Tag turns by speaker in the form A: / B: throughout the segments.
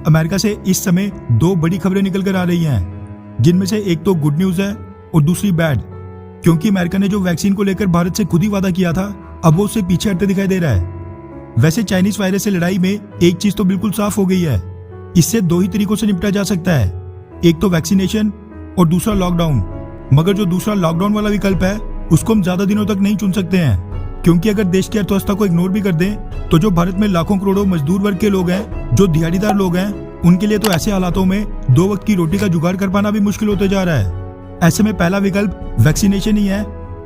A: America से इस समय दो बड़ी खबरें निकल कर आ रही हैं, जिनमें से एक तो गुड न्यूज है और दूसरी बैड, क्योंकि अमेरिका ने जो वैक्सीन को लेकर भारत से खुद ही वादा किया था, अब वो उससे पीछे हटते दिखाई दे रहा है। वैसे चाइनीज वायरस से लड़ाई में एक चीज तो बिल्कुल साफ हो गई है, इससे दो ही तरीकों से निपटा जा सकता है, एक तो वैक्सीनेशन और दूसरा लॉकडाउन। मगर जो दूसरा लॉकडाउन वाला विकल्प है उसको हम ज्यादा दिनों तक नहीं चुन सकते हैं, क्योंकि अगर देश की अर्थव्यवस्था को इग्नोर भी कर दें तो जो भारत में लाखों करोड़ों मजदूर वर्ग के लोग हैं, जो दिहाड़ीदार लोग हैं, उनके लिए तो ऐसे हालातों में 2 वक्त की रोटी का जुगाड़ कर पाना भी मुश्किल होते जा रहा है। ऐसे में पहला विकल्प वैक्सीनेशन ही है,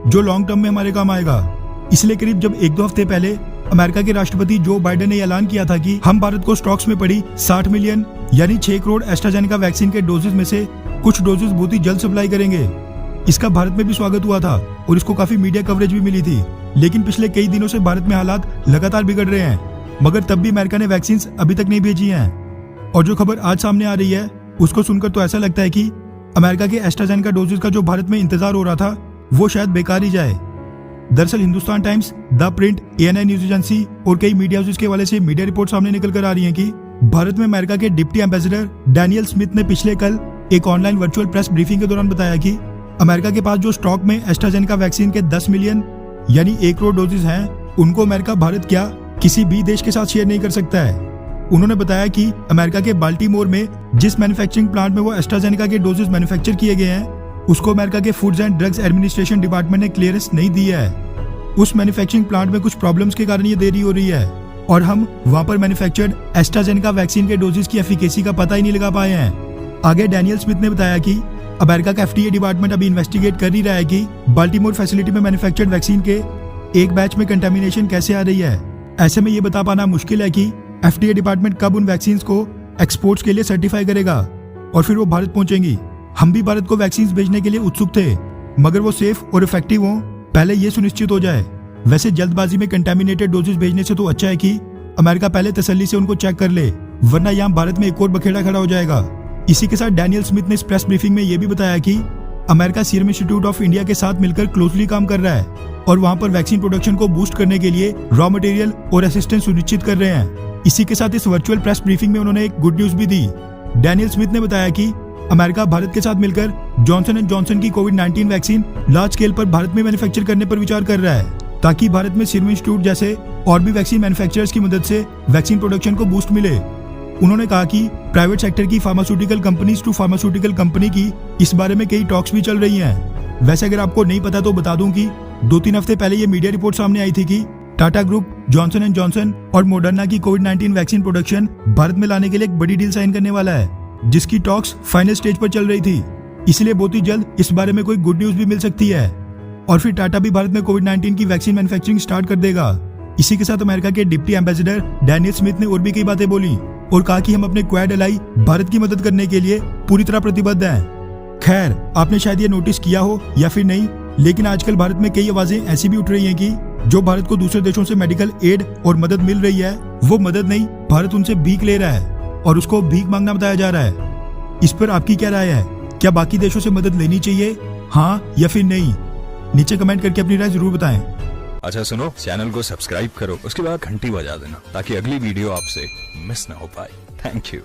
A: जो लॉन्ग टर्म में हमारे काम आएगा। इसलिए करीब जब 1-2 हफ्ते पहले अमेरिका के राष्ट्रपति जो बाइडेन ने ऐलान किया था कि हम भारत को स्टॉक्स में पड़ी 60 मिलियन यानी 6 करोड़ एस्ट्राजेनेका वैक्सीन के डोजेज में से कुछ डोजेज बहुत ही जल्द सप्लाई करेंगे, इसका भारत में भी स्वागत हुआ था और इसको काफी मीडिया कवरेज भी मिली थी। लेकिन पिछले कई दिनों से भारत में हालात लगातार बिगड़ रहे हैं, मगर तब भी अमेरिका ने वैक्सीन अभी तक नहीं भेजी हैं। और जो खबर आज सामने आ रही है उसको सुनकर तो ऐसा लगता है कि अमेरिका के एस्ट्राजेनेका डोजेज का जो भारत में इंतजार हो रहा था वो शायद बेकार ही जाए। दरअसल Hindustan times, the print, ANI news agency और कई मीडिया हाउसेस के हवाले से मीडिया रिपोर्ट सामने निकल कर आ रही है कि भारत में अमेरिका के डिप्टी एम्बेसडर डैनियल स्मिथ ने पिछले कल एक ऑनलाइन वर्चुअल प्रेस ब्रीफिंग के दौरान बताया कि अमेरिका के पास जो स्टॉक में एस्ट्राजेनेका वैक्सीन के 10 मिलियन यानी 1 करोड़ डोजेज हैं, उनको अमेरिका भारत क्या किसी भी देश के साथ शेयर नहीं कर सकता है। उन्होंने बताया कि अमेरिका के बाल्टीमोर में जिस मैन्युफैक्चरिंग प्लांट में वो एस्ट्राजेनेका के डोजेज मैन्युफैक्चर किए गए हैं, उसको अमेरिका के foods and drugs administration department ने क्लियरेंस नहीं दी है। उस मैन्युफैक्चरिंग प्लांट में कुछ प्रॉब्लम्स के कारण ये देरी हो रही है और हम वहां पर मैन्युफैक्चर्ड एस्ट्राजेनेका वैक्सीन के डोजेज की एफिकेसी का पता ही नहीं लगा पाए हैं। आगे डैनियल स्मिथ ने बताया कि अमेरिका का FDA डिपार्टमेंट अभी इन्वेस्टिगेट कर ही रहा है कि बाल्टीमोर फैसिलिटी में मैन्युफैक्चर्ड वैक्सीन के एक बैच में कंटामिनेशन कैसे आ रही है। ऐसे में ये बता पाना मुश्किल है कि FDA डिपार्टमेंट कब उन वैक्सीन को एक्सपोर्ट्स के लिए सर्टिफाई करेगा और फिर वो भारत पहुंचेंगी। हम भी भारत को वैक्सीन भेजने के लिए उत्सुक थे, मगर वो सेफ और इफेक्टिव हों पहले ये सुनिश्चित हो जाए। वैसे जल्दबाजी में कंटामिनेटेड डोजेज भेजने से तो अच्छा है कि अमेरिका पहले तसल्ली से उनको चेक कर ले, वरना यहाँ भारत में एक और बखेड़ा खड़ा हो जाएगा। इसी के साथ डैनियल स्मिथ ने इस प्रेस ब्रीफिंग में यह भी बताया कि America serum institute of India के साथ मिलकर क्लोजली काम कर रहा है और वहां पर वैक्सीन प्रोडक्शन को बूस्ट करने के लिए रॉ मटेरियल और असिस्टेंस सुनिश्चित कर रहे हैं। इसी के साथ इस वर्चुअल प्रेस ब्रीफिंग में उन्होंने एक गुड न्यूज भी दी। डैनियल स्मिथ ने बताया कि अमेरिका भारत के साथ मिलकर जॉनसन एंड जॉनसन की कोविड-19 वैक्सीन लार्ज स्केल पर भारत में मैन्युफैक्चर करने पर विचार कर रहा है, ताकि भारत में सीरम इंस्टीट्यूट जैसे और भी वैक्सीन मैन्युफैक्चरर्स की मदद से वैक्सीन प्रोडक्शन को बूस्ट मिले। उन्होंने कहा कि प्राइवेट सेक्टर की pharmaceutical companies to pharmaceutical company की इस बारे में कई टॉक्स भी चल रही हैं। वैसे अगर आपको नहीं पता तो बता दूं कि 2-3 हफ्ते पहले ये मीडिया रिपोर्ट सामने आई थी कि Tata group Johnson and Johnson और मॉडर्ना की कोविड-19 वैक्सीन प्रोडक्शन भारत में लाने के लिए एक बड़ी डील साइन करने वाला है, जिसकी टॉक्स फाइनल स्टेज पर चल रही थी। इसलिए बहुत ही जल्द इस बारे में कोई गुड न्यूज भी मिल सकती है और फिर टाटा भी भारत में कोविड-19 की वैक्सीन मैन्युफैक्चरिंग स्टार्ट कर देगा। इसी के साथ अमेरिका के डिप्टी एम्बेसडर डैनियल स्मिथ ने और भी कई बातें बोली और कहा कि हम अपने क्वाड एलाई भारत की मदद करने के लिए पूरी तरह प्रतिबद्ध हैं। खैर, आपने शायद ये नोटिस किया हो या फिर नहीं, लेकिन आजकल भारत में कई आवाजें ऐसी भी उठ रही हैं कि जो भारत को दूसरे देशों से मेडिकल एड और मदद मिल रही है, वो मदद नहीं, भारत उनसे भीख ले रहा है और उसको भीख मांगना बताया जा रहा है। इस पर आपकी क्या राय है? क्या बाकी देशों से मदद लेनी चाहिए, हाँ या फिर नहीं? नीचे कमेंट करके अपनी राय जरूर बताएं।
B: अच्छा सुनो, चैनल को सब्सक्राइब करो, उसके बाद घंटी बजा देना ताकि अगली वीडियो आपसे मिस ना हो पाए। Thank you.